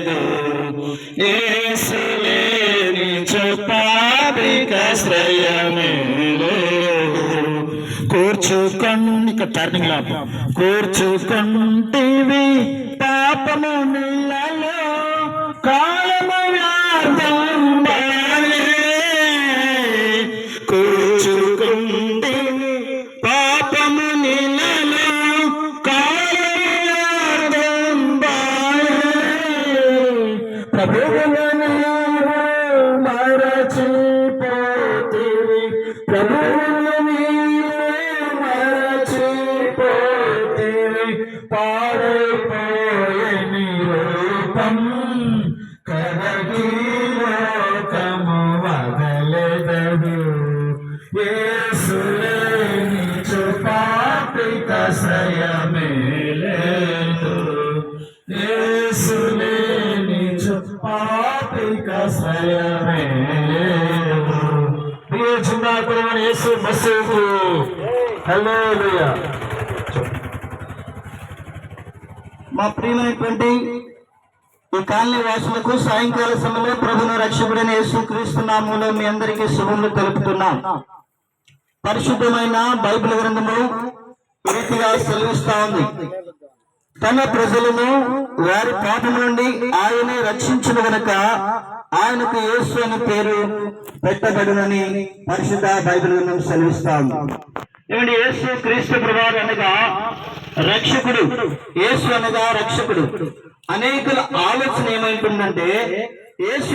లేదు. యేసు లేని పాపికాశ్రయమే లేదు. కూర్చుకొండి ఇక్కడ టర్నింగ్ లా కూర్చుకొంటివి పాపము నీళ్ళలో కాలము వ్యాధం కూర్చుకొంటివి పాపము నీళ్ళలో కాలము ప్రభువులను మరచిపోతివి ప్రభువులని మరచిపోతివి పాడైపోయే రూపం కరగి లోకము వదలెదడు. యేసు లేని పాపికాశ్రయమే లేదు. యేసు లేని పాపికాశ్రయమే లేదు. ప్రియ చిన్నాకులైన యేసు మసీహు హల్లెలూయా. మా ప్రియమైనటువంటి ఈ కాలనీ వాసులకు సాయంకాల సమయంలో ప్రభువును రక్షకుడైన యేసుక్రీస్తు నామములో మీ అందరికీ శుభములు తెలుపుతున్నాం. పరిశుద్ధమైన బైబిల్ గ్రంథము ఈ రీతిగా సెలవిస్తా ఉంది. తన ప్రజలను వారి పాపం నుండి ఆయనే రక్షించిన గనక ఆయనకు యేసు అని పేరు పెట్టబడునని పరిశుద్ధ బైబిల్ గ్రంథం సెలవిస్తా ఉంది. ఏమంటే యేసు క్రీస్తు ప్రభువు అనగా రక్షకుడు, యేసు అనగా రక్షకుడు. అనేకుల ఆలోచన ఏమైంటుందంటే యేసు